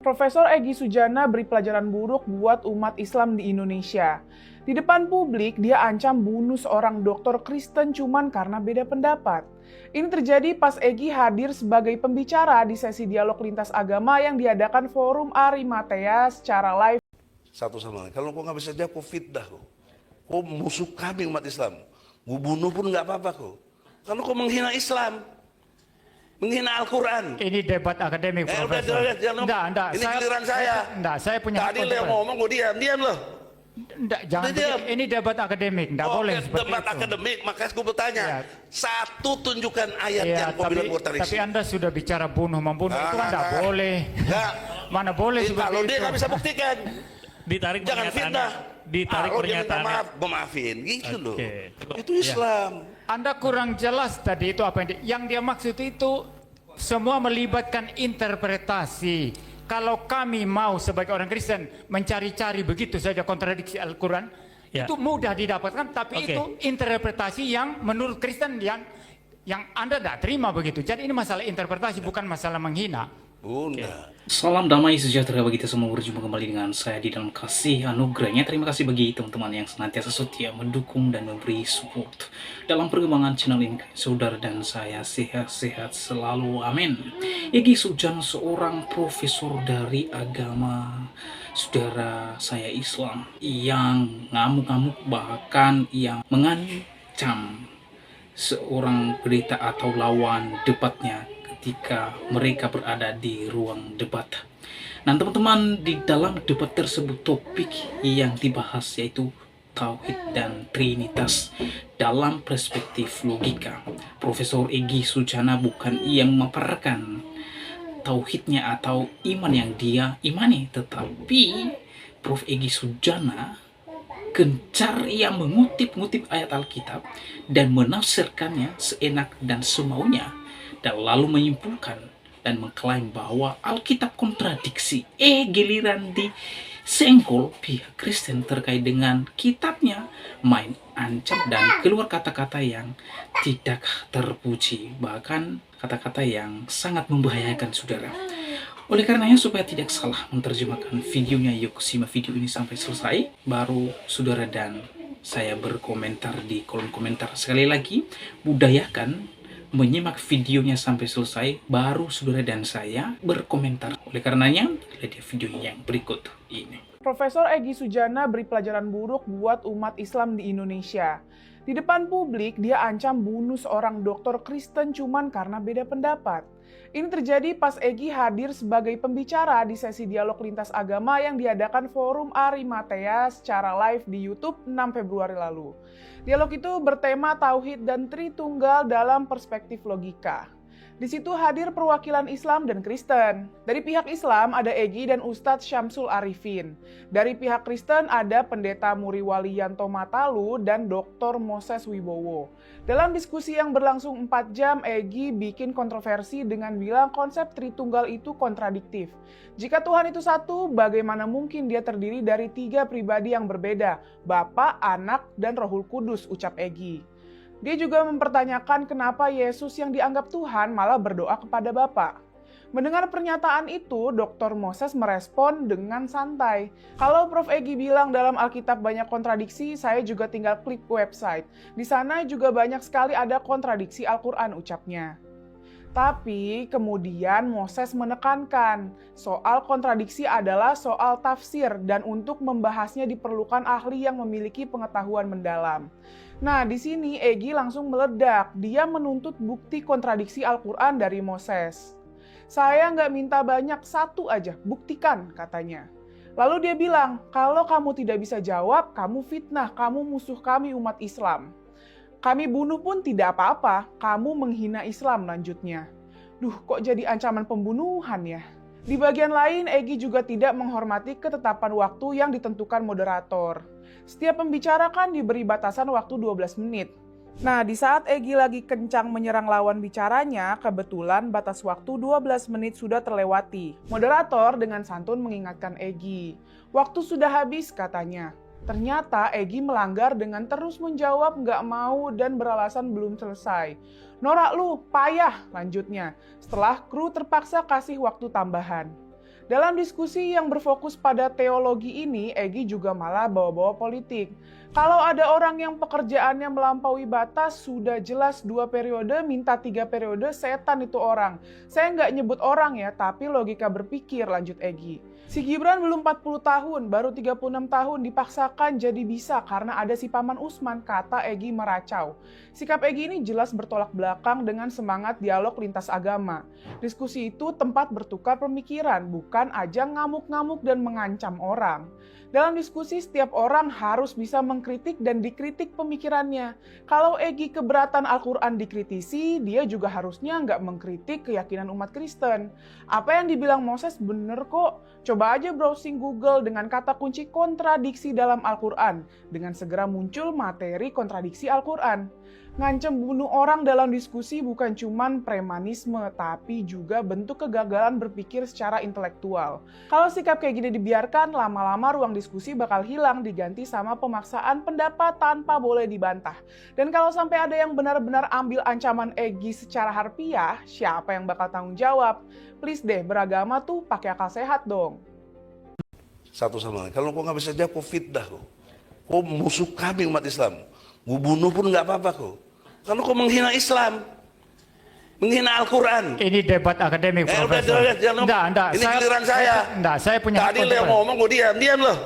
Profesor Egy Sujana beri pelajaran buruk buat umat Islam di Indonesia. Di depan publik, dia ancam bunuh seorang dokter Kristen cuman karena beda pendapat. Ini terjadi pas Egy hadir sebagai pembicara di sesi dialog lintas agama yang diadakan Forum Arimatea secara live. Satu sama lain. Kalau kau nggak bisa jawab, kau fitnah kau. Kau musuh kami umat Islam. Kau bunuh pun nggak apa-apa kau. Kalau kau menghina Islam, menghina Al-Quran. Ini debat akademik, Profesor. Enggak. Ini giliran saya. Enggak, saya punya Tadi yang ngomong, gue diam loh. Enggak, jangan diam. ini debat akademik, enggak boleh seperti debat itu. akademik, makanya gue bertanya. Ya. Satu tunjukkan ayat Ya, yang kau bilang kontradiksi. tapi Anda sudah bicara membunuh itu kan enggak Nah. boleh. Enggak. Mana boleh seperti Kalau dia itu. nggak bisa buktikan, Ditarik jangan fitnah. Ditarik Kalau dia minta pernyataannya. maaf, maafin. Gitu loh. Oke. Itu Islam. Anda kurang jelas tadi itu apa yang dia maksud itu semua melibatkan interpretasi. Kalau kami mau sebagai orang Kristen mencari-cari begitu saja kontradiksi Al-Quran, Ya. itu mudah didapatkan, tapi Oke. itu interpretasi yang menurut Kristen yang Anda tidak terima begitu. Jadi ini masalah interpretasi, bukan masalah menghina. Bunda. Salam damai sejahtera bagi kita semua. Berjumpa kembali dengan saya di dalam kasih anugerahnya. Terima kasih bagi teman-teman yang senantiasa setia mendukung dan memberi support dalam perkembangan channel ini. Saudara dan saya sehat-sehat selalu, amin. Egy Sujana, seorang profesor dari agama saudara saya Islam, yang ngamuk-ngamuk, bahkan yang mengancam seorang berita atau lawan debatnya ketika mereka berada di ruang debat. Nah teman-teman, di dalam debat tersebut topik yang dibahas yaitu Tauhid dan Trinitas dalam perspektif logika. Profesor Egy Sujana bukan yang memaparkan tauhidnya atau iman yang dia imani, tetapi Prof. Egy Sujana gencar yang mengutip-ngutip ayat Alkitab dan menafsirkannya seenak dan semaunya, dan lalu menyimpulkan dan mengklaim bahwa Alkitab kontradiksi. Giliran disenggol pihak Kristen terkait dengan kitabnya, main ancam dan keluar kata-kata yang tidak terpuji, bahkan kata-kata yang sangat membahayakan saudara. Oleh karenanya, supaya tidak salah menerjemahkan videonya, yuk simak video ini sampai selesai, baru saudara dan saya berkomentar di kolom komentar. Sekali lagi, budayakan menyimak videonya sampai selesai, baru saudara dan saya berkomentar. Oleh karenanya, lihat video yang berikut ini. Profesor Egy Sujana beri pelajaran buruk buat umat Islam di Indonesia. Di depan publik, dia ancam bunuh seorang dokter Kristen cuman karena beda pendapat. Ini terjadi pas Egy hadir sebagai pembicara di sesi dialog lintas agama yang diadakan Forum Arimatea secara live di YouTube 6 Februari lalu. Dialog itu bertema Tauhid dan Tritunggal dalam perspektif logika. Di situ hadir perwakilan Islam dan Kristen. Dari pihak Islam ada Egy dan Ustadz Syamsul Arifin. Dari pihak Kristen ada Pendeta Muriwali Yanto Matalu dan Dr. Moses Wibowo. Dalam diskusi yang berlangsung 4 jam, Egy bikin kontroversi dengan bilang konsep Tritunggal itu kontradiktif. Jika Tuhan itu satu, bagaimana mungkin dia terdiri dari 3 pribadi yang berbeda, Bapa, Anak, dan Rohul Kudus, ucap Egy. Dia juga mempertanyakan kenapa Yesus yang dianggap Tuhan malah berdoa kepada Bapa. Mendengar pernyataan itu, Dr. Moses merespon dengan santai. Kalau Prof. Egy bilang dalam Alkitab banyak kontradiksi, saya juga tinggal klik website. Di sana juga banyak sekali ada kontradiksi Al-Quran, ucapnya. Tapi kemudian Moses menekankan, soal kontradiksi adalah soal tafsir dan untuk membahasnya diperlukan ahli yang memiliki pengetahuan mendalam. Nah, di sini Egy langsung meledak. Dia menuntut bukti kontradiksi Al-Quran dari Moses. Saya nggak minta banyak, satu aja, buktikan, katanya. Lalu dia bilang, kalau kamu tidak bisa jawab, kamu fitnah, kamu musuh kami umat Islam. Kami bunuh pun tidak apa-apa, kamu menghina Islam, lanjutnya. Duh, kok jadi ancaman pembunuhan ya? Di bagian lain, Egy juga tidak menghormati ketetapan waktu yang ditentukan moderator. Setiap pembicara kan diberi batasan waktu 12 menit. Nah, di saat Egy lagi kencang menyerang lawan bicaranya, kebetulan batas waktu 12 menit sudah terlewati. Moderator dengan santun mengingatkan Egy. Waktu sudah habis, katanya. Ternyata Egy melanggar dengan terus menjawab nggak mau dan beralasan belum selesai. Norak lu, payah, lanjutnya. Setelah kru terpaksa kasih waktu tambahan. Dalam diskusi yang berfokus pada teologi ini, Egy juga malah bawa-bawa politik. Kalau ada orang yang pekerjaannya melampaui batas, sudah jelas 2 periode, minta 3 periode, setan itu orang. Saya nggak nyebut orang ya, tapi logika berpikir, lanjut Egy. Si Gibran belum 40 tahun, baru 36 tahun dipaksakan jadi bisa karena ada si Paman Usman, kata Egy meracau. Sikap Egy ini jelas bertolak belakang dengan semangat dialog lintas agama. Diskusi itu tempat bertukar pemikiran, bukan ajang ngamuk-ngamuk dan mengancam orang. Dalam diskusi, setiap orang harus bisa mengkritik dan dikritik pemikirannya. Kalau Egy keberatan Al-Quran dikritisi, dia juga harusnya nggak mengkritik keyakinan umat Kristen. Apa yang dibilang Moses bener kok. Coba aja browsing Google dengan kata kunci kontradiksi dalam Al-Quran. Dengan segera muncul materi kontradiksi Al-Quran. Ngancem bunuh orang dalam diskusi bukan cuman premanisme, tapi juga bentuk kegagalan berpikir secara intelektual. Kalau sikap kayak gini dibiarkan, lama-lama ruang diskusi bakal hilang diganti sama pemaksaan pendapat tanpa boleh dibantah. Dan kalau sampai ada yang benar-benar ambil ancaman Egy secara harfiah, siapa yang bakal tanggung jawab? Please deh, beragama tuh pakai akal sehat dong. Satu sama lain. Kalau kau nggak bisa jawab, kau fitnah kau. Kau musuh kami umat Islam. Gue bunuh pun nggak apa-apa kok. Kalau kau menghina Islam, menghina Al-Quran. Ini debat akademik, Profesor. Enggak. Ini giliran saya. Enggak, saya punya Tadi lo yang ngomong, gue diam loh.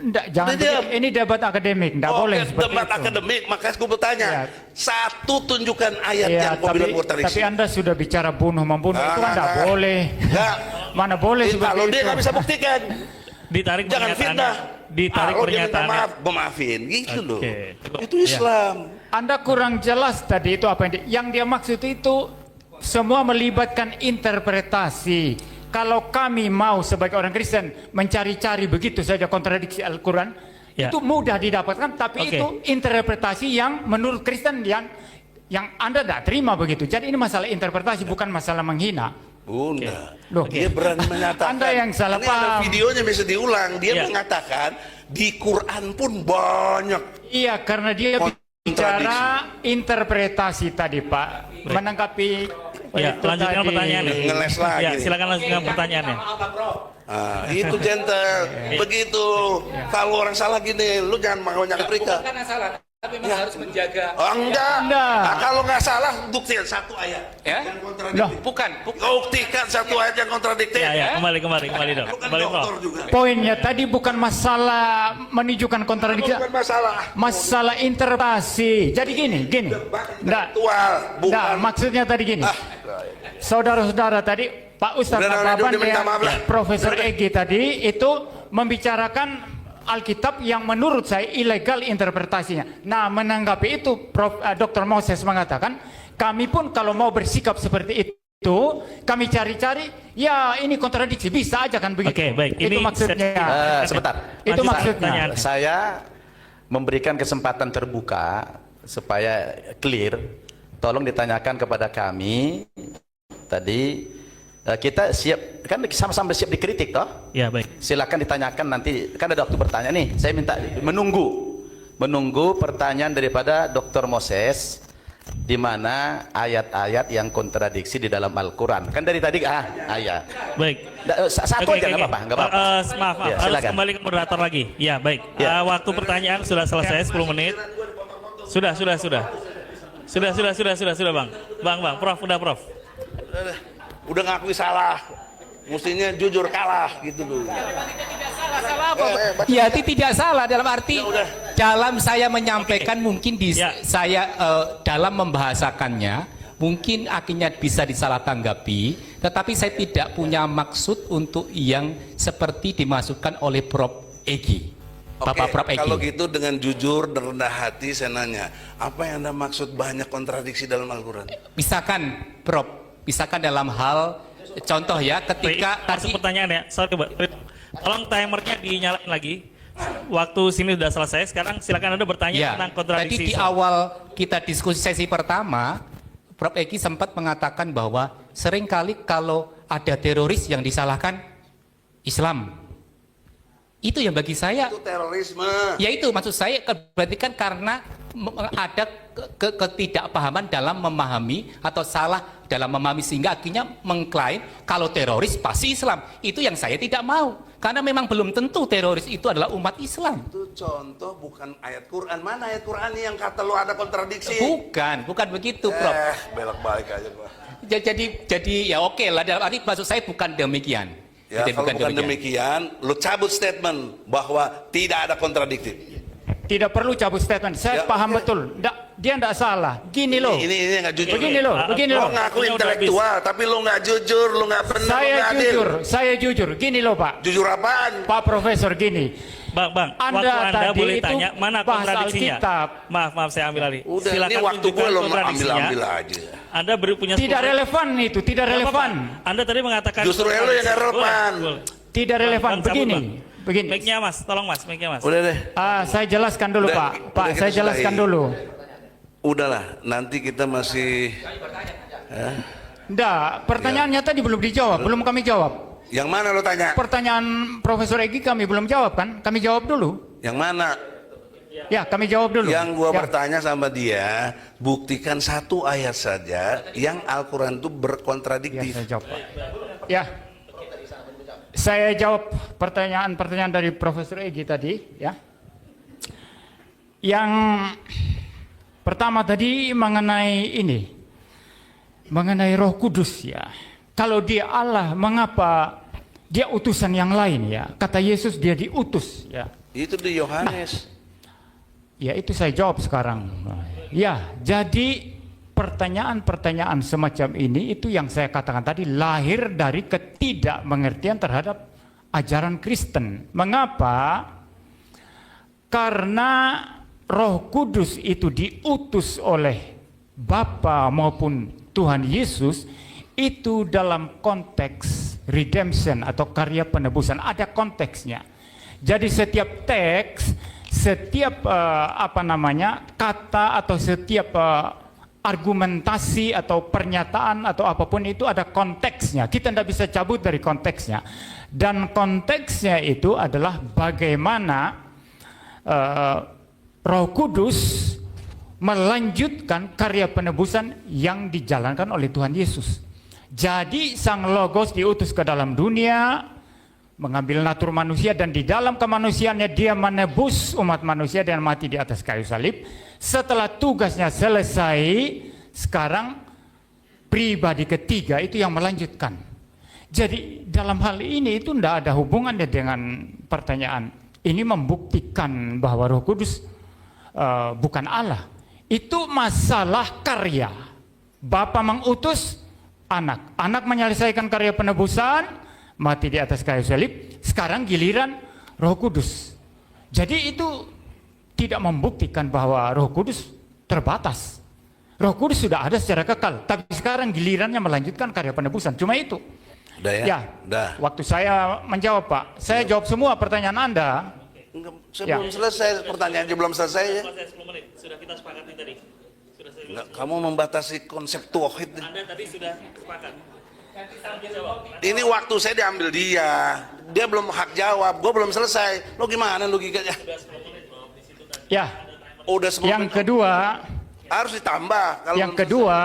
Enggak, jangan. Ini debat akademik, enggak boleh seperti debat itu. akademik, makanya gue bertanya. Ya. Satu tunjukkan ayat Ya, yang kau bilang kontradiksi. tapi Anda sudah bicara membunuh, itu kan enggak boleh. Enggak. Mana boleh seperti Kalau dia itu. nggak bisa buktikan, Ditarik jangan fitnah. Ditarik Kalau dia minta pernyataannya. maaf, gue maafin. Gitu loh. Oke. Itu Islam. Anda kurang jelas tadi itu apa yang dia maksud itu semua melibatkan interpretasi. Kalau kami mau sebagai orang Kristen mencari-cari begitu saja kontradiksi Al-Quran, Ya. itu mudah didapatkan, tapi Oke. itu interpretasi yang menurut Kristen yang Anda tidak terima begitu. Jadi ini masalah interpretasi, bukan masalah menghina. Bunda, Loh. dia berani menyatakan. Anda yang salah Ini ada paham. videonya bisa diulang. Dia Ya. mengatakan di Quran pun banyak. Iya, karena dia bicara interpretasi tadi, Pak. Menanggapi Ya, itu lanjutkan tadi. pertanyaannya. Ngeles lagi. Ya, silakan lanjutkan pertanyaannya. Itu gentle. Begitu. Kalau orang salah gini, lu jangan mau nyangka mereka. Karena salah, tapi memang harus menjaga. Oh, enggak. Enggak. Nah, kalau nggak salah, buktikan satu ayat. Ya? Yang Loh. kontradiktif. Bukan. Buktikan satu ayat yang kontradiktif. Ya, kembali dong. Lu kan Kembali, Prof. dokter juga. Poinnya tadi bukan masalah menunjukkan kontradiksi, Bukan masalah. masalah interpretasi. Jadi gini. Enggak. Intelektual, bukan. Enggak, maksudnya tadi gini. Saudara-saudara tadi, Pak Ustadz Udah, Nababan dia minta dan maaf lah. Profesor Egy tadi itu membicarakan Alkitab yang menurut saya ilegal interpretasinya. Nah, menanggapi itu Dr. Moses mengatakan, kami pun kalau mau bersikap seperti itu, kami cari-cari, ya ini kontradiksi, bisa aja kan begitu. Oke, baik. Itu Ini maksudnya. Sebentar. Itu Lanjut, maksudnya. pertanyaan. Saya memberikan kesempatan terbuka supaya clear. Tolong ditanyakan kepada kami tadi. Kita siap, kan sama-sama siap dikritik toh? Ya, baik. Silakan ditanyakan nanti, kan ada waktu bertanya nih. Saya minta menunggu pertanyaan daripada Dr. Moses, di mana ayat-ayat yang kontradiksi di dalam Al-Quran. Kan dari tadi ayat. Baik. Satu Oke, aja nggak oke. apa-apa, nggak apa-apa. Maaf, Ya, harus silakan. kembali ke moderator lagi. Ya, baik. Ya. Waktu pertanyaan sudah selesai 10 menit. Sudah, Bang. Prof, Prof. Udah ngakui salah. Mestinya jujur kalah gitu dulu. Ya, itu tidak salah dalam arti udah. dalam saya menyampaikan mungkin Ya. saya dalam membahasakannya mungkin akhirnya bisa disalah tanggapi, tetapi saya tidak punya maksud untuk yang seperti dimasukkan oleh Prof. Egy. Bapak Prof. Egy. Kalau gitu dengan jujur dan rendah hati saya nanya, apa yang Anda maksud banyak kontradiksi dalam Al-Quran? Misalkan dalam hal contoh ya ketika Masuk pertanyaannya. Sorry, tolong timernya dinyalain lagi. Waktu sini sudah selesai. Sekarang silakan Anda bertanya tentang kontradiksi. Tadi di awal kita diskusi sesi pertama, Prof. Egy sempat mengatakan bahwa seringkali kalau ada teroris yang disalahkan Islam. Itu yang bagi saya, Itu terorisme. ya itu maksud saya, berarti kan karena ada ketidakpahaman dalam memahami atau salah dalam memahami sehingga akhirnya mengklaim kalau teroris pasti Islam. Itu yang saya tidak mau, karena memang belum tentu teroris itu adalah umat Islam. Itu contoh bukan ayat Quran. Mana ayat Quran yang kata lu ada kontradiksi? Bukan begitu, Prof. Belok balik aja gua. Jadi ya oke lah, dalam arti maksud saya bukan demikian. Ya, Jadi kalau bukan demikian, lu cabut statement bahwa tidak ada kontradiktif. Tidak perlu cabut statement. Saya Ya, paham oke. betul. Dia nggak salah. Gini loh. Ini nggak jujur. Begini loh, begini Lo loh. ngaku Waktunya udah intelektual, tapi lo nggak jujur, lo nggak benar, lo nggak adil. Saya jujur. Gini loh Pak. Jujur apaan? Pak Profesor gini. Bang, Anda waktu Anda tadi boleh itu tanya mana bahas kontradiksinya. Alkitab. Maaf saya ambil alih. Udah, ini Silakan waktu tunjukkan gue lo kontradiksinya. ambil aja. Anda punya Tidak 10 menit. relevan itu, tidak Nggak apa-apa. relevan. Anda tadi mengatakan Justru lo yang nggak relevan. Boleh. Tidak relevan. Bang, cabut, Begini. Bang. Begini. Mic-nya Mas, tolong Mas, mic-nya Mas. Udah deh, Saya jelaskan dulu Udah, Pak. Pak, kita saya jelaskan sudahi. dulu. udahlah. Nanti kita masih. Enggak, pertanyaannya tadi belum dijawab, belum kami jawab. Yang mana lo tanya? Pertanyaan Profesor Egi kami belum jawab kan? Kami jawab dulu. Yang mana? Ya, kami jawab dulu. Yang gua Ya. bertanya sama dia, buktikan satu ayat saja yang Al-Quran itu Ya, berkontradiktif. saya jawab Pak. Ya. Saya jawab pertanyaan-pertanyaan dari Profesor Egi tadi, ya. Yang pertama tadi mengenai ini, mengenai Roh Kudus ya. Kalau dia Allah, mengapa dia utusan yang lain ya? Kata Yesus dia diutus ya. Itu di Yohanes. Ya itu saya jawab sekarang. Ya, jadi pertanyaan-pertanyaan semacam ini itu yang saya katakan tadi lahir dari ketidakmengertian terhadap ajaran Kristen. Mengapa? Karena Roh Kudus itu diutus oleh Bapa maupun Tuhan Yesus itu dalam konteks redemption atau karya penebusan, ada konteksnya. Jadi setiap teks, setiap kata atau setiap argumentasi atau pernyataan atau apapun itu ada konteksnya. Kita tidak bisa cabut dari konteksnya. Dan konteksnya itu adalah bagaimana Roh Kudus melanjutkan karya penebusan yang dijalankan oleh Tuhan Yesus. Jadi Sang Logos diutus ke dalam dunia, mengambil natur manusia, dan di dalam kemanusiaannya dia menebus umat manusia dengan mati di atas kayu salib. Setelah tugasnya selesai, sekarang pribadi ketiga itu yang melanjutkan. Jadi dalam hal ini itu tidak ada hubungannya dengan pertanyaan. Ini membuktikan bahwa Roh Kudus bukan Allah. Itu masalah karya. Bapa mengutus anak. Anak menyelesaikan karya penebusan, mati di atas kayu salib. Sekarang giliran Roh Kudus. Jadi itu tidak membuktikan bahwa Roh Kudus terbatas. Roh Kudus sudah ada secara kekal, tapi sekarang gilirannya melanjutkan karya penebusan. Cuma itu. Udah ya? Ya, Udah. waktu saya menjawab Pak, saya jawab semua pertanyaan Anda. Sebelum selesai pertanyaannya belum selesai ya. Selesai 10 menit, sudah kita sepakati tadi. Sudah saya Enggak, kamu membatasi konsep tauhid. Anda tadi sudah sepakat. Ini waktu saya diambil dia. Dia belum hak jawab, gue belum selesai. Lo gimana logikanya? Ya, Udah semua. yang kedua, Harus ditambah. Kalau yang belum kedua,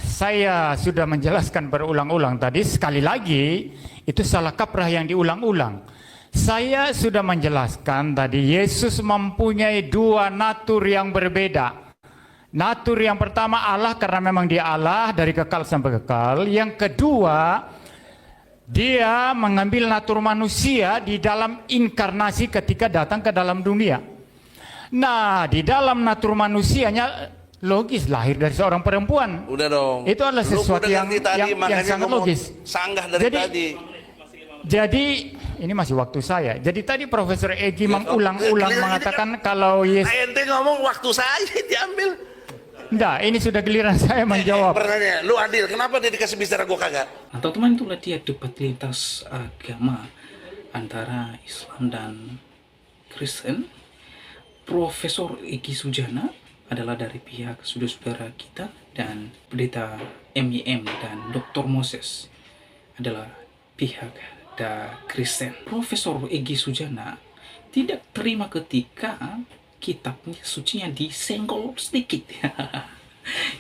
saya sudah menjelaskan berulang-ulang tadi, sekali lagi, itu salah kaprah yang diulang-ulang. Saya sudah menjelaskan tadi, Yesus mempunyai dua natur yang berbeda. Natur yang pertama Allah karena memang dia Allah dari kekal sampai kekal. Yang kedua, dia mengambil natur manusia di dalam inkarnasi ketika datang ke dalam dunia. Nah, di dalam natur manusianya logis lahir dari seorang perempuan. Udah dong. Itu adalah Lu sesuatu udah yang ngerti tadi, makanya sangat gua mau logis. Sanggah dari tadi. Jadi ini masih waktu saya. Jadi tadi Profesor Egi Ya, mengulang-ulang giliran mengatakan kalau Yesus. Ente ngomong waktu saya diambil. Enggak, ini sudah giliran saya menjawab. Pertanyaan, lu adil, kenapa dia dikasih bicara gua kagak? Atau teman itulah dia debat lintas agama antara Islam dan Kristen. Profesor Egi Sujana adalah dari pihak saudara-saudara kita, dan Pendeta MIM dan Dr. Moses adalah pihak Kristen. Profesor Egi Sujana tidak terima ketika kitabnya sucinya disenggol sedikit.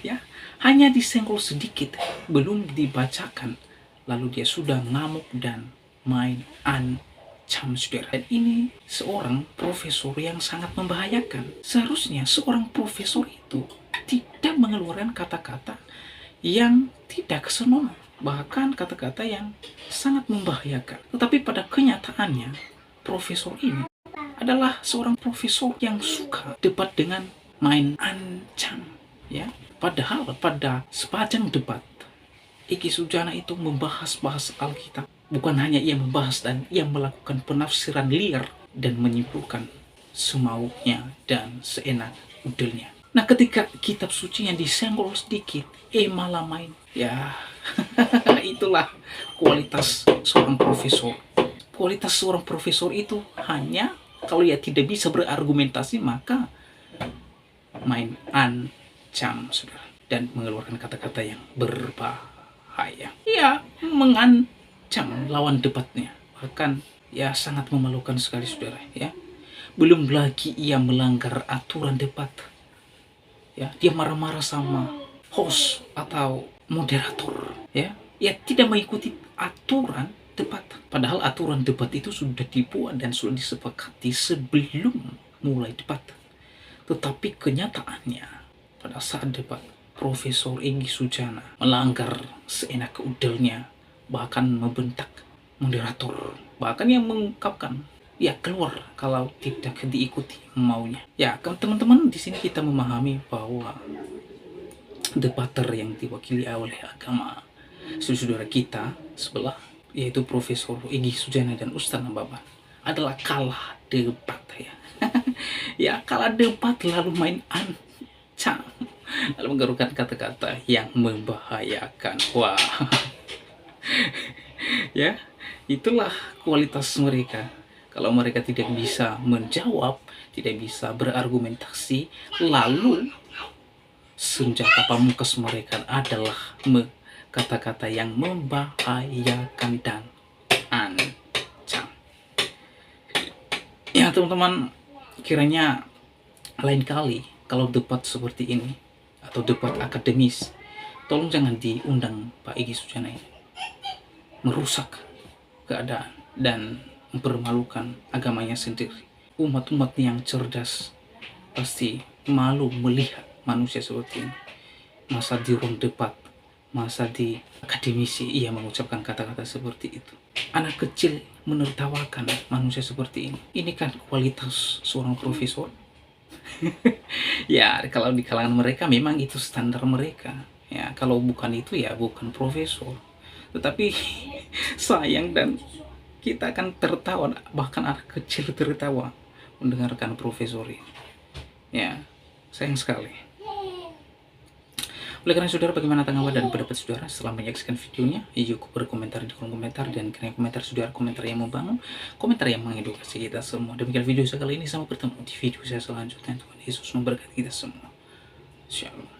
Ya, hanya disenggol sedikit, belum dibacakan, lalu dia sudah ngamuk dan main ancam, saudara. Dan ini seorang profesor yang sangat membahayakan. Seharusnya seorang profesor itu tidak mengeluarkan kata-kata yang tidak senonoh, bahkan kata-kata yang sangat membahayakan. Tetapi pada kenyataannya, profesor ini adalah seorang profesor yang suka debat dengan main ancam, ya. Padahal pada sepanjang debat, Egy Sujana itu membahas Alkitab. Bukan hanya ia membahas, dan ia melakukan penafsiran liar dan menyimpulkan semaunya dan seenak udelnya. Nah, ketika kitab sucinya disenggol sedikit, malah main. Ya, itulah kualitas seorang profesor. Kualitas seorang profesor itu hanya kalau ia tidak bisa berargumentasi, maka main ancam, saudara, dan mengeluarkan kata-kata yang berbahaya. Ya, mengancam lawan debatnya. Bahkan ya sangat memalukan sekali, saudara, ya. Belum lagi ia melanggar aturan debat. Ya, dia marah-marah sama host atau moderator, ya. Ia tidak mengikuti aturan debat. Padahal aturan debat itu sudah dibuat dan sudah disepakati sebelum mulai debat. Tetapi kenyataannya pada saat debat, Profesor Egy Sujana melanggar seenak udelnya, bahkan membentak moderator, bahkan yang mengungkapkan ya keluar kalau tidak diikuti maunya. Ya, teman-teman, di sini kita memahami bahwa debater yang diwakili oleh agama saudara kita sebelah, yaitu Profesor Egy Sujana dan Ustaz Nababan, adalah kalah debat, ya. Ya, kalah debat lalu main ancam, lalu menggerukan kata-kata yang membahayakan. Wah. Ya, itulah kualitas mereka. Kalau mereka tidak bisa menjawab, tidak bisa berargumentasi, lalu senjata pamungkas mereka adalah kata-kata yang membahayakan dan ancam. Ya, teman-teman, kiranya lain kali kalau debat seperti ini atau debat akademis, tolong jangan diundang Pak Egy Sujana ini. Merusak keadaan dan mempermalukan agamanya sendiri. Umat-umat yang cerdas pasti malu melihat manusia seperti ini. Masa di ruang debat, masa di akademisi ia mengucapkan kata-kata seperti itu. Anak kecil menertawakan manusia seperti ini. Ini kan kualitas seorang profesor. Ya, kalau di kalangan mereka memang itu standar mereka. Ya, kalau bukan itu ya bukan profesor. Tetapi sayang, dan kita akan tertawa, bahkan anak kecil tertawa mendengarkan profesor ini. Ya, sayang sekali. Oleh karena saudara, bagaimana tanggapan dan pendapat saudara setelah menyaksikan videonya? Yuk berkomentar di kolom komentar, dan kirim komentar saudara, komentar yang membangun, komentar yang mengedukasi kita semua. Demikian video saya kali ini, sampai bertemu di video saya selanjutnya. Tuhan Yesus memberkati kita semua. Shalom.